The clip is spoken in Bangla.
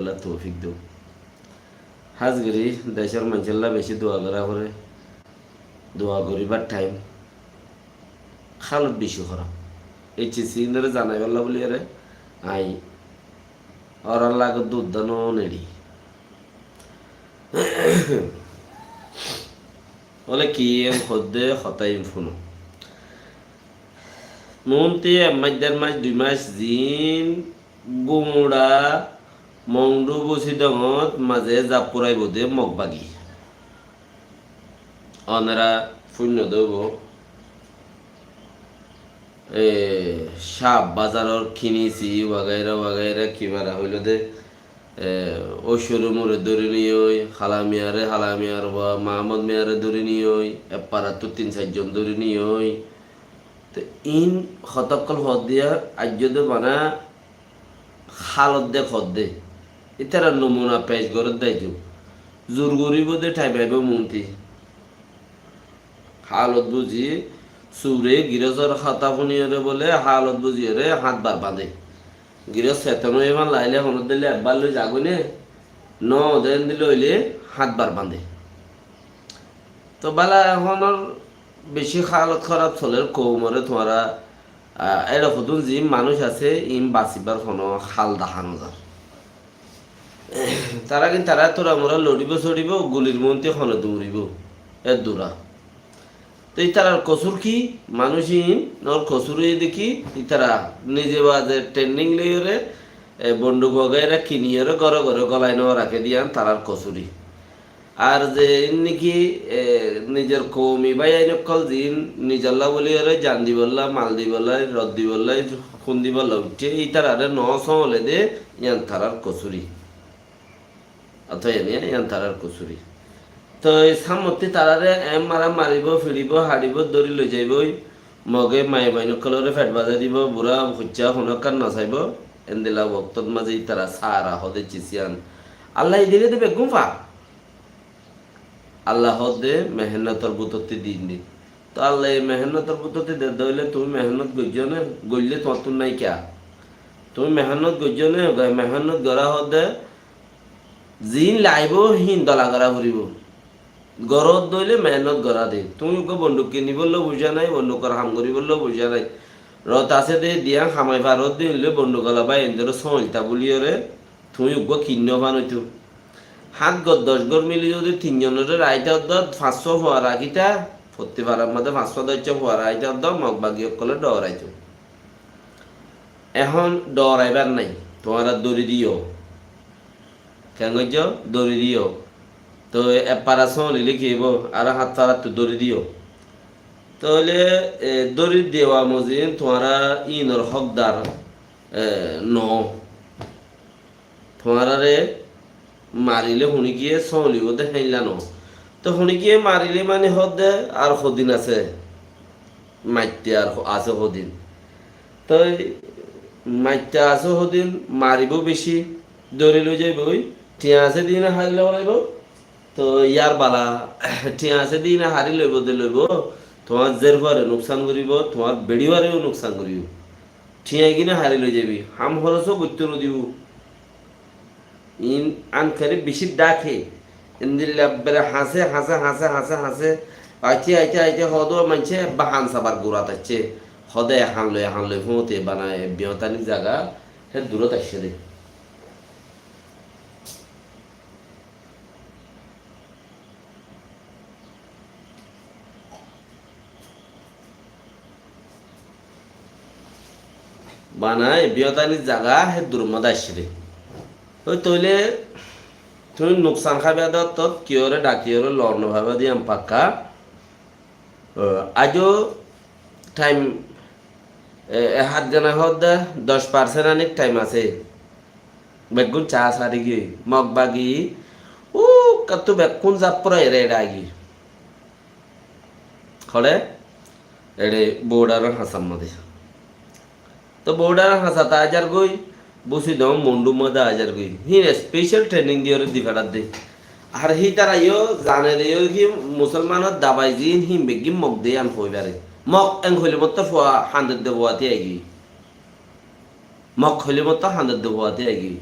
আল্লাহ তৌফিক দেব। হাজগিরি দেশের মানুষেরা বেশি দোয়া করা করে, দোয়া করিবার টাইম খালত বেশি খারাপ। এই চিচিন্দরে জানাই পারলা বলি আরে আই আর আল্লাহ দুধ দানো নেড়ি বলে কি এম হদ্দে হতাইম ফুনো মন্তি এক মাস দেড় মাস 2 মাস জিন গুমুড়া মংডু বসি দঙত মাঝে জাপুরাই বোধে মগবাগি অনেরা শূন্য দেব সাপ বাজারর কিনিছি ওয়াগাইরা ওয়াগাইরা কিবারা হইল দে ঐশ্বর মোরে ধরে নিয়ে ওই হালামিয়ার বা মাহমদ মেয়ারে ধরে নিয়ে ওই এপারা তো 3-4 জন ধরে নিয়ে ওই তো ইন হতকল হদ দিয়া আজ্যদে বানা হালত দে খদ দে ইতারা নমুনা পেশ করে দেয় জোর গরিব দে ঠাই পাইব মন্ত্রী হালত বুঝি সুরে গিরজর খাতা শুনিয়ে বলে হালত বুঝিয়ে রে হাত বার বাঁধে গিরজ চেতন এবার লাইলে হনত দিলে একবার লই যাগুনে দেন দিলে হইলে হাত বার বাঁধে তো বালা এখনের বেশি হালত খারাপ চলে কৌমরে তোমারা এরকম যে মানুষ আছে ইম বাঁচিবার কোনো হাল দেখানো যার তারা কিন্তু তারা তোরা মোরা লড়িব চড়িব গুলির মন্ত্রী খনে দৌড়িব এর দূরা তো ইতারার কসুর কি মানুষই নর কসুরে দেখি ইতারা নিজে বাজে ট্রেন্ডিং লইরে বন্দুক বগাইরা কিনিয়ে ঘরে ঘরে গলায় নেওয়া রাখে দিয়ান তারার কসুরি আর যে নাকি নিজের কৌমি ভাই আইনকল দিন নিজল্লা বলি জান দিবল্লা মাল দিবল্লা রদ দিবল্লা খুন দিবল্লা উঠে এই তারারে হলে দে ইয়ান তারার কসুরি অথবা ইয়ান তারার কসুরি তো এই সামর্থ্যে তারারে মারা মারিব ফিরিব হারিব দৌড়ি লৈ যাইব মগে মাই বাইনকলরে ফেট বাজাই দিব বুড়া হচ্ছা শুনকার নাচাইব এন্দিলা বক্তত মাঝে তারা সারা হদে চিচিয়ান আল্লাহ দিলে দেবে গুফা আল্লাহ দে মেহনতর বুততে দিন দি তো আল্লাহ এই মেহনতর বুততে দে দইলে তুমি মেহনত গজ্জনে গইলে তোমার তো নাই কিয়া তুমি মেহনত গজ্জনে মেহনত গড়া হদে জিন লাইব হিন দলা গড়া ফুরিব গরত দইলে মেহনত গড়া দে তুমি বন্দুক কিনি বললো বুঝা নাই বন্দুকর হাম করি বললো বুঝা নাই রত আছে দে দিয়া খামাই ভারত দিলে বন্দুকলা বাই এন্দর সহলতা বলিয়রে তুমি কিন্ন বানইতো 7 গর 10 গর মিলি যদি 3 জনের রাইটা 500 হওয়া রাখিতা প্রতি পারার মধ্যে 500 দইছে হওয়া রাইটা মগ বাগি কলে ডরাইতো এখন ডরাইবার নাই তোমারা দড়ি দিও কেন দড়ি দিও তো এপারাসন লিখিব আর হাত তারা তো দড়ি দিও তাহলে দড়ি দেওয়া মজিন তোমারা ইনর হকদার ন তোমারে মারিলে শুনি গিয়ে চলিব দে হেইলা ন তো শুনি গিয়ে মারিলে মানে হদ দে আর সদিন আছে মাইতে আর আছে সদিন তো মাইতে আছে সদিন মারিব বেশি দৌড়ি লৈ যাইব ঠিয়া আছে দিন হারিলে লাগব তো ইয়ার বালা ঠিয়া আছে দিন হারি লইব দে লইব তোমার জের ঘরে নোকসান করিব তোমার বেড়িবারেও নোকসান করিব ঠিয়া কিনে হারি লৈ যাবি হাম খরচও করতে দিব ইন আনখারে বেশি ডাকে ইন্দিল্লাবেরে হাসে হাসে হাসে হাসে হাসে আইতে হদ মানছে বাহান সাবার গোড়াত আছে হদে হান লই ফুঁতে বানায় বিহতানি জায়গা হে দূরত আসছে দে বানায় বিহতানি জায়গা হে দূর মধ্যে আসছে দে ওই তৈলে তুমি নোকসান খাবে তত কিয়রে ডাকিয়রে লড়ন ভাবে দিয়াম পাক্কা আজও টাইম হাত জানা হদ 10% অনেক টাইম আছে বেগুন চা সারি গিয়ে মগ বাগি ও কত বেগুন জাপরা এরে আগি খড়ে এড়ে বোর্ডার হাসাম মধ্যে তো বোর্ডার হাসাতা আজার গই বসি দাম মন্ডু মধ্যে আজার গই হিন স্পেশাল ট্রেনিং দিয়ে দিফারাত দে আর হি তারা জানে দে কি মুসলমানত দাবাই জিন হিম বেগিম মগ দে আন হইবারে মগ এং হইলে মতো 100 দেবয়াতে আগি মগ হইলে মতো 100 দেবয়াতে আগি